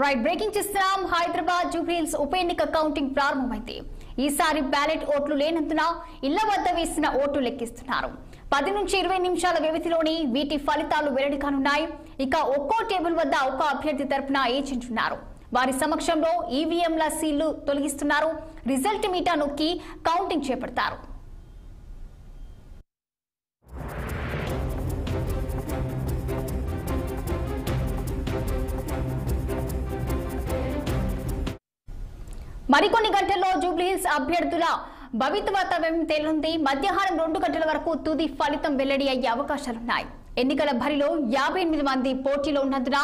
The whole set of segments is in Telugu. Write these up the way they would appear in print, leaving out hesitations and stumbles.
రైట్ బ్రేకింగ్ చేస్తున్నాం. హైదరాబాద్ జూబ్లీహిల్స్ ఉప ఎన్నిక కౌంటింగ్ ప్రారంభమైంది. ఈసారి బ్యాలెట్ ఓట్లు లేనందున ఇళ్ల వద్ద వేసిన ఓట్లు లెక్కిస్తున్నారు. 10 నుంచి 20 నిమిషాల వ్యవధిలోని వీటి ఫలితాలు వెల్లడి కానున్నాయి. ఇక ఒక్కో టేబుల్ వద్ద ఒక అభ్యర్థి తరపున ఏజెంట్ ఉన్నారు. వారి సమక్షంలో ఈవీఎంల సీళ్లు తొలగిస్తున్నారు. రిజల్ట్ మీటా నొక్కి కౌంటింగ్ చేపడతారు. మరికొన్ని గంటల్లో జూబ్లీహిల్స్ అభ్యర్థుల భవితవ్యం తేలనుంది. మధ్యాహ్నం 2 గంటల వరకు తుది ఫలితం వెల్లడి అయ్యే అవకాశాలున్నాయి. ఎన్నికల బరిలో 58 మంది పోటీలో ఉన్నందున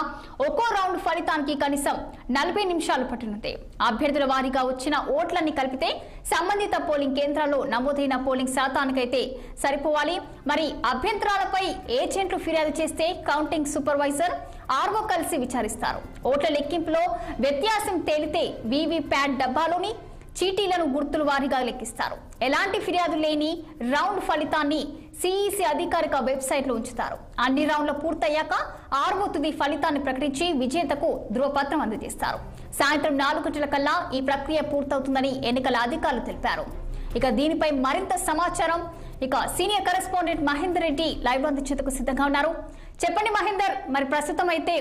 ఒక్కో రౌండ్ ఫలితానికి కనీసం 40 నిమిషాలు పట్టనుంది. అభ్యర్థుల వారీగా వచ్చిన ఓట్లన్నీ కలిపితే సంబంధిత పోలింగ్ కేంద్రాల్లో నమోదైన పోలింగ్ శాతానికైతే సరిపోవాలి. మరి అభ్యంతరాలపై ఏజెంట్లు ఫిర్యాదు చేస్తే కౌంటింగ్ సూపర్వైజర్ ఆర్ఓ కలిసి విచారిస్తారు. ఓట్ల లెక్కింపులో వ్యత్యాసం తేలితే వీవీప్యాట్ డబ్బాలోని చీటీలను గుర్తుల వారీగా లెక్కిస్తారు. ఎలాంటి ఫిర్యాదు లేని రౌండ్ ఫలితాన్ని సిఈసి అధికారిక వెబ్సైట్ లో ఉంచుతారు. అన్ని రౌండ్లు పూర్తయ్యాక ఆర్ఓ తుది ఫలితాన్ని ప్రకటించి విజేతకు ధృవపత్రం అందజేస్తారు. సాయంత్రం 4 గంటల కల్లా ఈ ప్రక్రియ పూర్తవుతుందని ఎన్నికల అధికారులు తెలిపారు. ఇక దీనిపై మరింత సమాచారం senior correspondent Mahender Reddy live అందించేందుకు సిద్ధంగా ఉన్నారు. చెప్పండి మహేందర్, మరి ప్రస్తుతం అయితే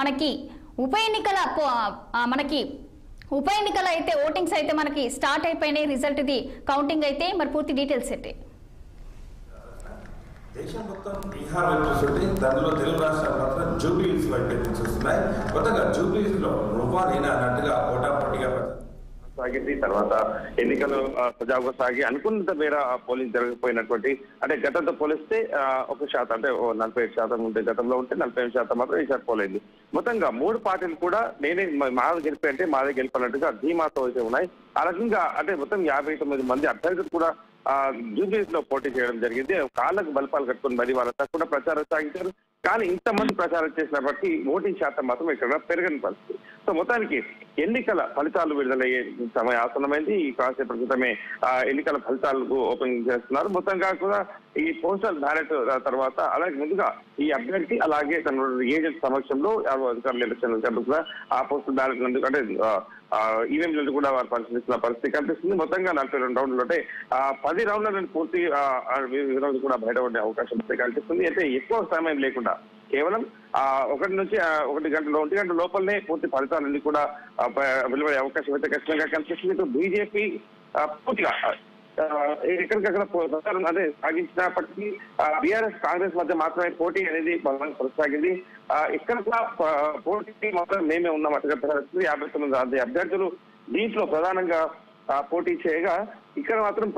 మనకి ఉప ఎన్నికల అయితే ఓటింగ్స్ అయితే మనకి స్టార్ట్ అయిపోయినాయి. రిజల్ట్ ఇది కౌంటింగ్ అయితే మరి పూర్తి డీటెయిల్స్ ఏంటి? దేశం మొత్తం బీహార్ వైపు చూస్తుంటే దానిలో తెలుగు రాష్ట్రాలు మాత్రం జూబ్లీహిల్స్ వైపు చూస్తున్నాయి. కొత్తగా జూబ్లీహిల్స్ లో రూపాయలు అన్నట్టుగా ఓటాపోటీగా సాగింది. తర్వాత ఎన్నికలు సజావుగా సాగి అనుకున్నంత మేర పోలింగ్ జరగకపోయినటువంటి అంటే గతంతో పోలిస్తే 1% అంటే 47% ఉంటే గతంలో ఉంటే 45% మాత్రం ఈసారి పోలేదు. మొత్తంగా 3 పార్టీలు కూడా మాది గెలిపి అంటే మాదే గెలిపినట్టుగా ధీమాతో అయితే ఉన్నాయి. ఆ రకంగా అంటే మొత్తం 59 మంది అభ్యర్థులు కూడా జూబ్లీహిల్స్ లో పోటీ చేయడం జరిగింది. కాళ్ళకు బల్పాలు కట్టుకుని మరి వాళ్ళంతా కూడా ప్రచారం సాగించారు. కానీ ఇంతమంది ప్రచారం చేసినప్పటికీ ఓటింగ్ శాతం మాత్రం ఇక్కడ పెరగని పరిస్థితి. సో మొత్తానికి ఎన్నికల ఫలితాలు విడుదలయ్యే సమయం ఆసన్నమైంది. ఈ కాసేపటి క్రితమే ఎన్నికల ఫలితాలకు ఓపెనింగ్ చేస్తున్నారు. మొత్తంగా కూడా ఈ పోస్టల్ బ్యాలెట్ తర్వాత అలాగే ముందుగా ఈ అభ్యర్థి అలాగే తన ఏజెంట్ సమక్షంలో అధికారులు ఎలక్షన్ కూడా ఆ పోస్టల్ బ్యాలెట్ నందుకు అంటే ఈవీఎంలను కూడా వారు పరిశీలిస్తున్న పరిస్థితి కనిపిస్తుంది. మొత్తంగా 42 రౌండ్లు అంటే 10 రౌండ్లను పూర్తి ఈరోజు కూడా బయటపడే అవకాశం కనిపిస్తుంది. అయితే ఎక్కువ సమయం లేకుండా కేవలం 1 నుంచి 1 గంట లోపలనే పూర్తి ఫలితాలన్నీ కూడా వెలువడే అవకాశం అయితే ఖచ్చితంగా కనిపిస్తుంది. ఇటు బీజేపీ పూర్తిగా ఎక్కడికక్కడ ప్రచారం అదే సాగించినప్పటికీ బీఆర్ఎస్ కాంగ్రెస్ మధ్య మాత్రమే పోటీ అనేది బలంగా కొనసాగింది. ఇక్కడ పోటీ మాత్రం మేమే ఉన్నామట్టుగా 59 అభ్యర్థులు దీంట్లో ప్రధానంగా పోటీ చేయగా ఇక్కడ మాత్రం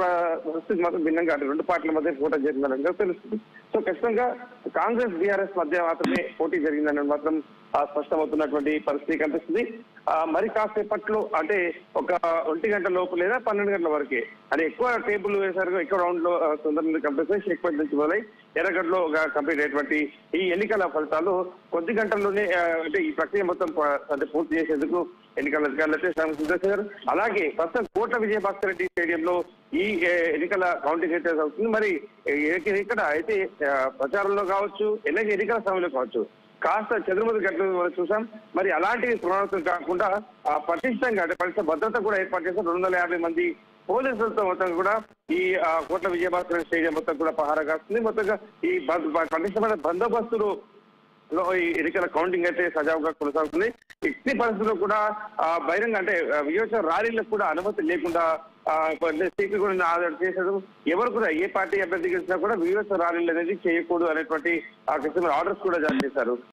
పరిస్థితి మాత్రం భిన్నంగా అంటే 2 పార్టీల మధ్య పోటీ జరిగిందని తెలుస్తుంది. సో ఖచ్చితంగా కాంగ్రెస్ బీఆర్ఎస్ మధ్య మాత్రమే పోటీ జరిగిందని మాత్రం స్పష్టమవుతున్నటువంటి పరిస్థితి కనిపిస్తుంది. మరి కాసేపట్లో అంటే 1 గంట లోపు లేదా 12 గంటల వరకే అంటే ఎక్కువ టేబుల్ వేసారు. ఎక్కువ రౌండ్ లో తొందరగా కంప్లీట్ ఎక్కువ నుంచి మొదలై ఎర్రగడ్డలో కంప్లీట్ అయ్యేటువంటి ఈ ఎన్నికల ఫలితాలు కొద్ది గంటల్లోనే అంటే ఈ ప్రక్రియ మొత్తం అంటే పూర్తి చేసేందుకు ఎన్నికల అధికారులు అయితే సిద్ధం. అలాగే ప్రస్తుతం కోట్ల విజయభాస్కర్ రెడ్డి స్టేడియంలో ఈ ఎన్నికల కౌంటింగ్ అయితే అవుతుంది. మరి ఇక్కడ అయితే ప్రచారంలో కావచ్చు అలాగే ఎన్నికల సమయంలో కావచ్చు కాస్త చెదురుమదురు గంటలు చూసాం. మరి అలాంటి పునరావృతం కాకుండా పటిష్టంగా అంటే పటిష్ట భద్రత కూడా ఏర్పాటు చేశారు. 250 మంది పోలీసులతో మొత్తం కూడా ఈ కోట్ల విజయభాస్కర్ స్టేడియం మొత్తం కూడా పహారా కాస్తుంది. మొత్తంగా ఈ పటిష్టమైన బందోబస్తులు లో ఈ ఎన్నికల కౌంటింగ్ అయితే సజావుగా కొనసాగుతుంది. ఎట్టి పరిస్థితుల్లో కూడా బహిరంగ అంటే వియోచన ర్యాలీలకు కూడా అనుమతి లేకుండా స్పీకర్ కూడా ఆర్డర్ చేశారు. ఎవరు కూడా ఏ పార్టీ అభ్యర్థి గెలిచినా కూడా వియోచన ర్యాలీలు అనేది చేయకూడదు అనేటువంటి ఆర్డర్స్ కూడా జారీ చేశారు.